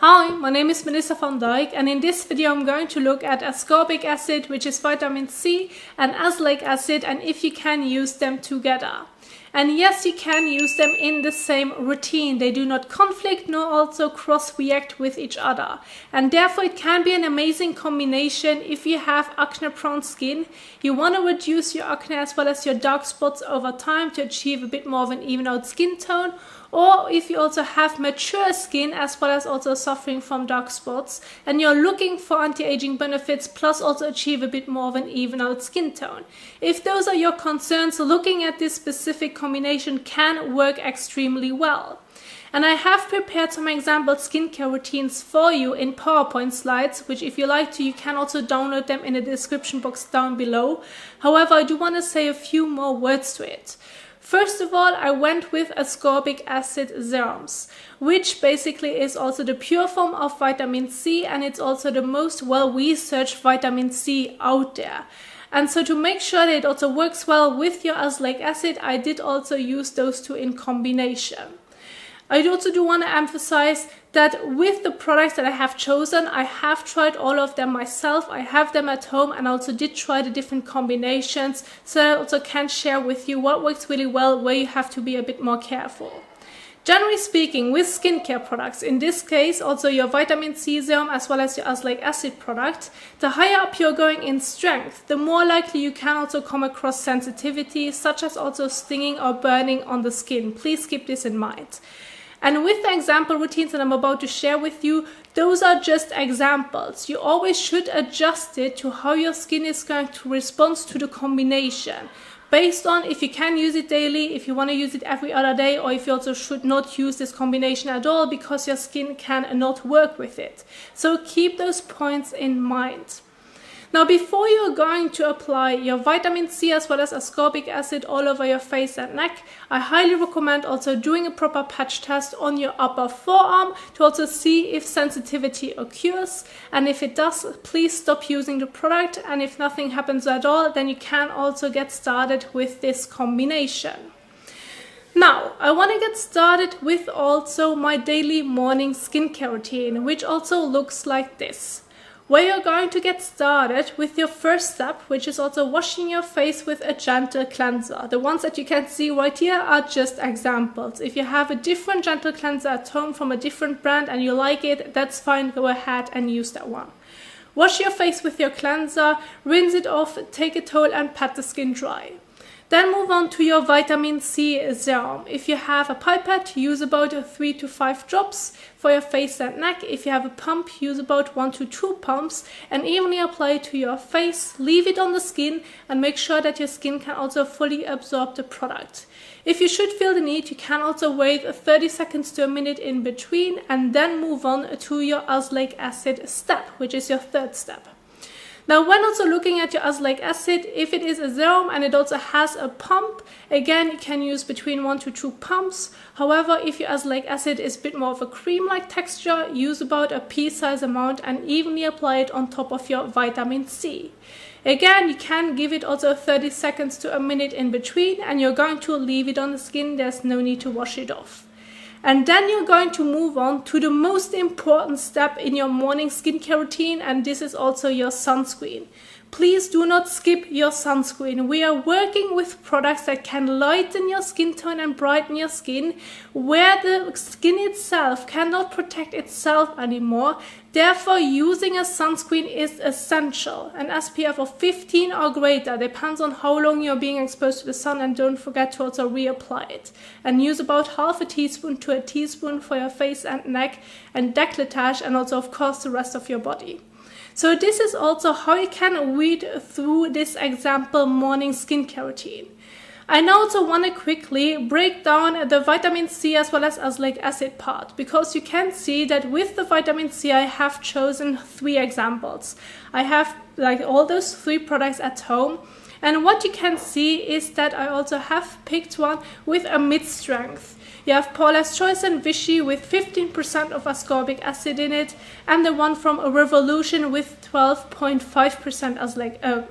Hi, my name is Melissa van Dijk, and in this video I'm going to look at Ascorbic Acid, which is vitamin C, and Azelaic Acid, and if you can use them together. And yes, you can use them in the same routine. They do not conflict nor also cross-react with each other. And therefore it can be an amazing combination if you have acne-prone skin. You want to reduce your acne as well as your dark spots over time to achieve a bit more of an even out skin tone. Or if you also have mature skin as well as also suffering from dark spots and you're looking for anti-aging benefits plus also achieve a bit more of an even out skin tone. If those are your concerns, looking at this specific combination can work extremely well. And I have prepared some example skincare routines for you in PowerPoint slides, which if you like to, you can also download them in the description box down below. However, I do want to say a few more words to it. First of all, I went with Ascorbic Acid serums, which basically is also the pure form of vitamin C, and it's also the most well-researched vitamin C out there. And so to make sure that it also works well with your Azelaic Acid, I did also use those two in combination. I also do want to emphasize that with the products that I have chosen, I have tried all of them myself. I have them at home and also did try the different combinations, so I also can share with you what works really well, where you have to be a bit more careful. Generally speaking, with skincare products, in this case also your vitamin C serum as well as your Azelaic Acid product, the higher up you're going in strength, the more likely you can also come across sensitivity, such as also stinging or burning on the skin. Please keep this in mind. And with the example routines that I'm about to share with you, those are just examples. You always should adjust it to how your skin is going to respond to the combination, based on if you can use it daily, if you want to use it every other day, or if you also should not use this combination at all because your skin cannot work with it. So keep those points in mind. Now, before you're going to apply your vitamin C as well as ascorbic acid all over your face and neck, I highly recommend also doing a proper patch test on your upper forearm to also see if sensitivity occurs. And if it does, please stop using the product. And if nothing happens at all, then you can also get started with this combination. Now, I want to get started with also my daily morning skincare routine, which also looks like this, where you're going to get started with your first step, which is also washing your face with a gentle cleanser. The ones that you can see right here are just examples. If you have a different gentle cleanser at home from a different brand and you like it, that's fine, go ahead and use that one. Wash your face with your cleanser, rinse it off, take a towel and pat the skin dry. Then move on to your vitamin C serum. If you have a pipette, use about 3 to 5 drops for your face and neck. If you have a pump, use about 1 to 2 pumps and evenly apply it to your face. Leave it on the skin and make sure that your skin can also fully absorb the product. If you should feel the need, you can also wait 30 seconds to a minute in between and then move on to your Azelaic Acid step, which is your third step. Now, when also looking at your Azelaic Acid, if it is a serum and it also has a pump, again, you can use between 1 to 2 pumps. However, if your Azelaic Acid is a bit more of a cream-like texture, use about a pea-size amount and evenly apply it on top of your vitamin C. Again, you can give it also 30 seconds to a minute in between and you're going to leave it on the skin. There's no need to wash it off. And then you're going to move on to the most important step in your morning skincare routine, and this is also your sunscreen. Please do not skip your sunscreen. We are working with products that can lighten your skin tone and brighten your skin, where the skin itself cannot protect itself anymore. Therefore, using a sunscreen is essential. An SPF of 15 or greater, depends on how long you're being exposed to the sun, and don't forget to also reapply it. And use about half a teaspoon to a teaspoon for your face and neck and décolletage, and also of course the rest of your body. So this is also how you can read through this example morning skincare routine. I now also want to quickly break down the vitamin C as well as Azelaic Acid part, because you can see that with the vitamin C I have chosen 3 examples. I have like all those 3 products at home, and what you can see is that I also have picked one with a mid-strength. You have Paula's Choice and Vichy with 15% of ascorbic acid in it, and the one from Revolution with 12.5%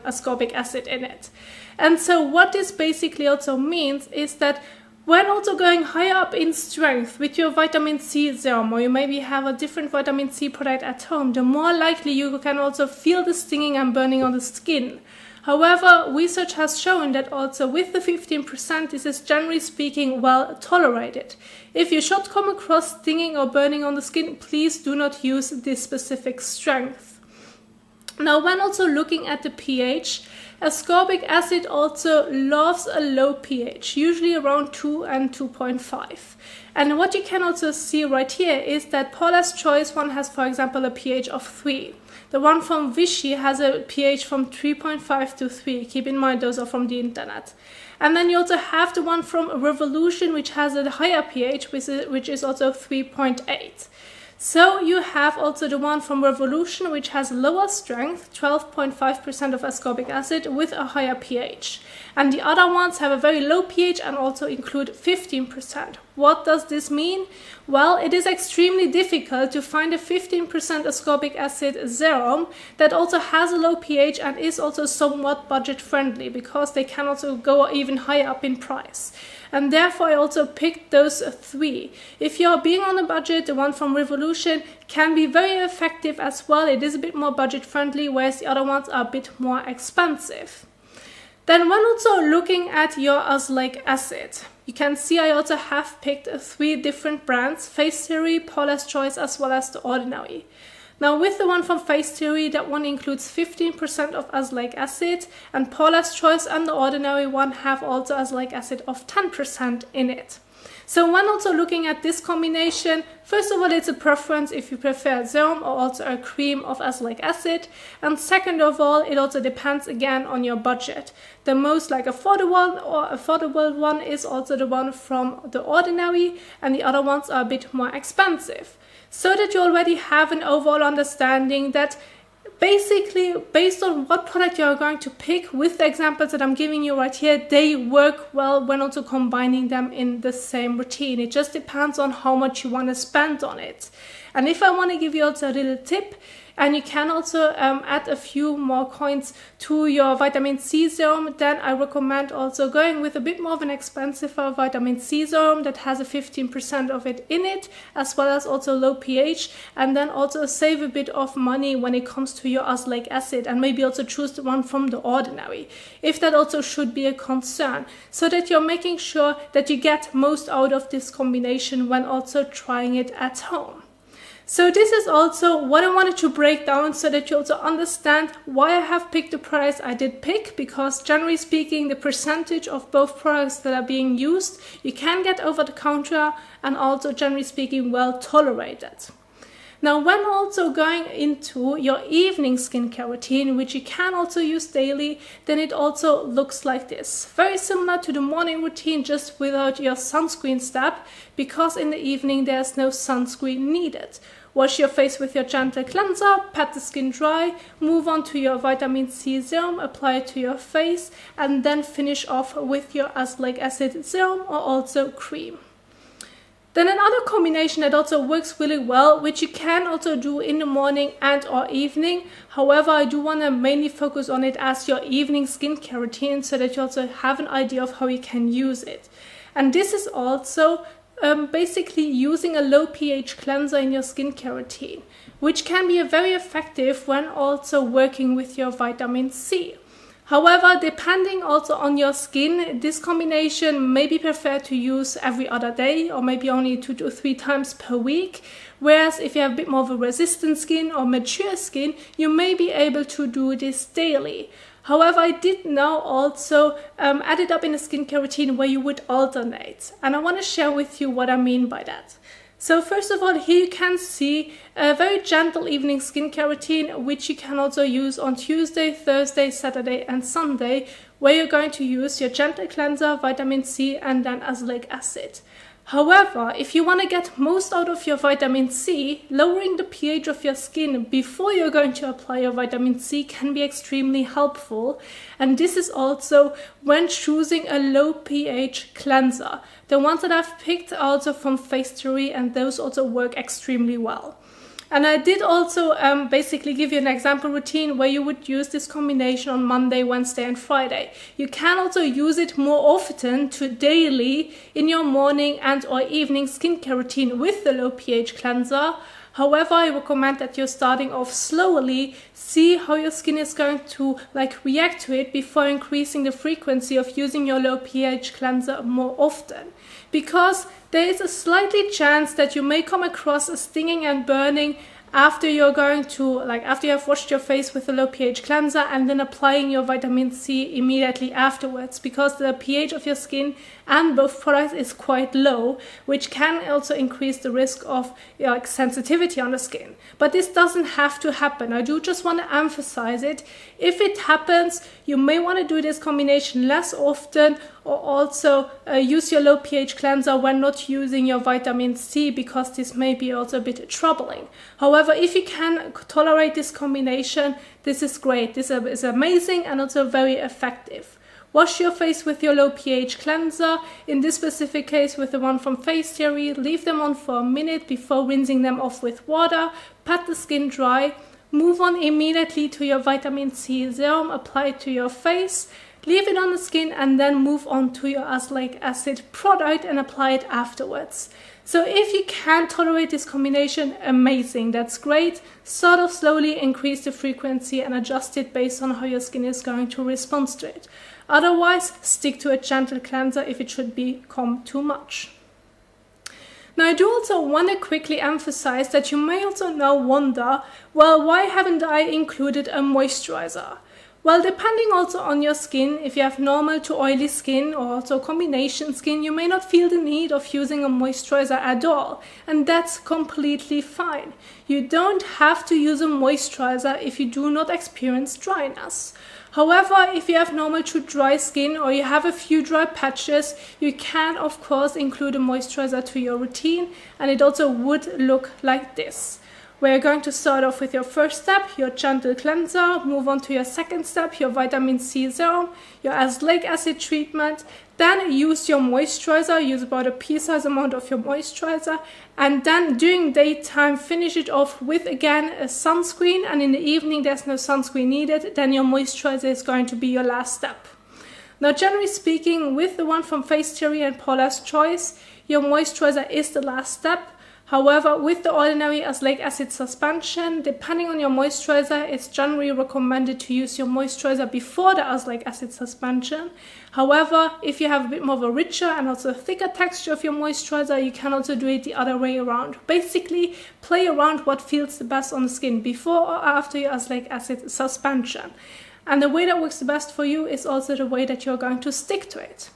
ascorbic acid in it. And so what this basically also means is that When also going higher up in strength with your vitamin C serum, or you maybe have a different vitamin C product at home, the more likely you can also feel the stinging and burning on the skin. However, research has shown that also with the 15%, this is generally speaking well tolerated. If you should come across stinging or burning on the skin, please do not use this specific strength. Now, when also looking at the pH, ascorbic acid also loves a low pH, usually around 2 and 2.5. And what you can also see right here is that Paula's Choice one has, for example, a pH of 3. The one from Vichy has a pH from 3.5 to 3. Keep in mind, those are from the internet. And then you also have the one from Revolution, which has a higher pH, which is also 3.8. So you have also the one from Revolution, which has lower strength, 12.5% of ascorbic acid with a higher pH. And the other ones have a very low pH and also include 15%. What does this mean? Well, it is extremely difficult to find a 15% ascorbic acid serum that also has a low pH and is also somewhat budget friendly, because they can also go even higher up in price. And therefore I also picked those 3. If you're being on a budget, the one from Revolution can be very effective as well. It is a bit more budget friendly, whereas the other ones are a bit more expensive. Then when also looking at your Azelaic acid, you can see I also have picked 3 different brands: Face Theory, Paula's Choice, as well as The Ordinary. Now with the one from Face Theory, that one includes 15% of azelaic acid, and Paula's Choice and The Ordinary one have also azelaic acid of 10% in it. So when also looking at this combination, first of all, it's a preference if you prefer a serum or also a cream of azelaic acid. And second of all, it also depends again on your budget. The most affordable one is also the one from The Ordinary, and the other ones are a bit more expensive. So that you already have an overall understanding that basically, based on what product you're going to pick, with the examples that I'm giving you right here, they work well when also combining them in the same routine. It just depends on how much you want to spend on it. And if I want to give you also a little tip, and you can also add a few more coins to your vitamin C serum, then I recommend also going with a bit more of an expensive vitamin C serum that has a 15% of it in it, as well as also low pH, and then also save a bit of money when it comes to your azelaic acid, and maybe also choose the one from The Ordinary, if that also should be a concern, so that you're making sure that you get most out of this combination when also trying it at home. So this is also what I wanted to break down, so that you also understand why I have picked the price I did pick, because generally speaking, the percentage of both products that are being used, you can get over the counter and also generally speaking well tolerated. Now, when also going into your evening skincare routine, which you can also use daily, then it also looks like this. Very similar to the morning routine, just without your sunscreen step, because in the evening there's no sunscreen needed. Wash your face with your gentle cleanser, pat the skin dry, move on to your vitamin C serum, apply it to your face, and then finish off with your azelaic acid serum or also cream. Then another combination that also works really well, which you can also do in the morning and or evening. However, I do want to mainly focus on it as your evening skincare routine, so that you also have an idea of how you can use it. And this is also basically using a low pH cleanser in your skincare routine, which can be very effective when also working with your vitamin C. However, depending also on your skin, this combination may be preferred to use every other day, or maybe only 2 to 3 times per week. Whereas if you have a bit more of a resistant skin or mature skin, you may be able to do this daily. However, I did now also add it up in a skincare routine where you would alternate. And I want to share with you what I mean by that. So first of all, here you can see a very gentle evening skincare routine, which you can also use on Tuesday, Thursday, Saturday and Sunday, where you're going to use your gentle cleanser, vitamin C and then azelaic acid. However, if you want to get most out of your vitamin C, lowering the pH of your skin before you're going to apply your vitamin C can be extremely helpful. And this is also when choosing a low pH cleanser. The ones that I've picked are also from Face Theory, and those also work extremely well. And I did also basically give you an example routine where you would use this combination on Monday, Wednesday and Friday. You can also use it more often to daily in your morning and or evening skincare routine with the low pH cleanser. However, I recommend that you're starting off slowly, see how your skin is going to react to it before increasing the frequency of using your low pH cleanser more often. Because there is a slightly chance that you may come across a stinging and burning after you're going to, after you have washed your face with a low pH cleanser and then applying your vitamin C immediately afterwards, because the pH of your skin and both products is quite low, which can also increase the risk of sensitivity on the skin. But this doesn't have to happen. I do just want to emphasize it. If it happens, you may want to do this combination less often, or also use your low pH cleanser when not using your vitamin C, because this may be also a bit troubling. However, if you can tolerate this combination, this is great. This is amazing and also very effective. Wash your face with your low pH cleanser, in this specific case with the one from Face Theory. Leave them on for a minute before rinsing them off with water. Pat the skin dry. Move on immediately to your vitamin C serum, apply it to your face. Leave it on the skin and then move on to your Azelaic Acid product and apply it afterwards. So if you can tolerate this combination, amazing, that's great. Sort of slowly increase the frequency and adjust it based on how your skin is going to respond to it. Otherwise, stick to a gentle cleanser if it should become too much. Now, I do also want to quickly emphasize that you may also now wonder, well, why haven't I included a moisturizer? Well, depending also on your skin, if you have normal to oily skin or also combination skin, you may not feel the need of using a moisturizer at all, and that's completely fine. You don't have to use a moisturizer if you do not experience dryness. However, if you have normal to dry skin or you have a few dry patches, you can of course include a moisturizer to your routine, and it also would look like this. We're going to start off with your first step, your gentle cleanser, move on to your second step, your vitamin C serum, your Azelaic Acid treatment, then use your moisturizer, use about a pea-sized amount of your moisturizer, and then during daytime finish it off with again a sunscreen, and in the evening there's no sunscreen needed, then your moisturizer is going to be your last step. Now, generally speaking, with the one from Face Theory and Paula's Choice, your moisturizer is the last step. However, with the ordinary Azelaic Acid suspension, depending on your moisturizer, it's generally recommended to use your moisturizer before the Azelaic Acid suspension. However, if you have a bit more of a richer and also thicker texture of your moisturizer, you can also do it the other way around. Basically, play around what feels the best on the skin before or after your Azelaic Acid suspension. And the way that works the best for you is also the way that you're going to stick to it.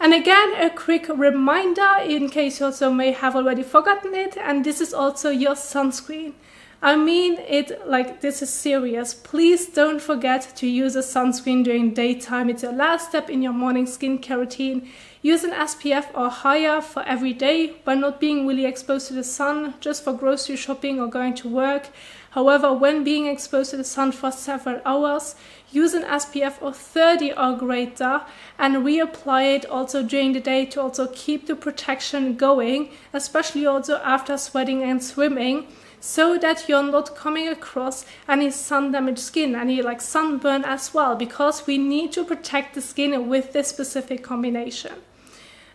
And again, a quick reminder in case you also may have already forgotten it, and this is also your sunscreen. I mean it like this is serious. Please don't forget to use a sunscreen during daytime. It's your last step in your morning skincare routine. Use an SPF or higher for every day when not being really exposed to the sun, just for grocery shopping or going to work. However, when being exposed to the sun for several hours, use an SPF of 30 or greater and reapply it also during the day to also keep the protection going, especially also after sweating and swimming, so that you're not coming across any sun damaged skin, any sunburn as well, because we need to protect the skin with this specific combination.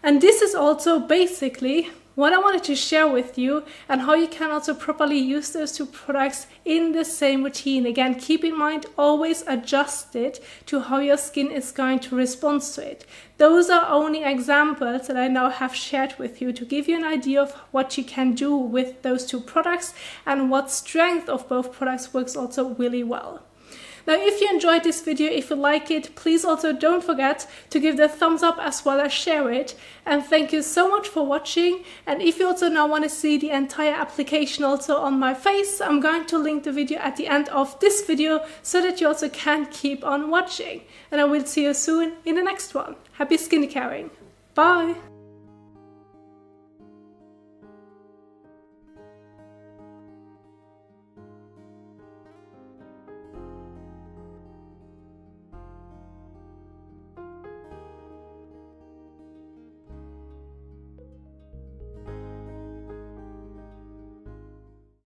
And this is also basically what I wanted to share with you, and how you can also properly use those two products in the same routine. Again, keep in mind, always adjust it to how your skin is going to respond to it. Those are only examples that I now have shared with you to give you an idea of what you can do with those two products and what strength of both products works also really well. Now, if you enjoyed this video, if you like it, please also don't forget to give the thumbs up as well as share it. And thank you so much for watching. And if you also now want to see the entire application also on my face, I'm going to link the video at the end of this video so that you also can keep on watching. And I will see you soon in the next one. Happy skincaring. Bye.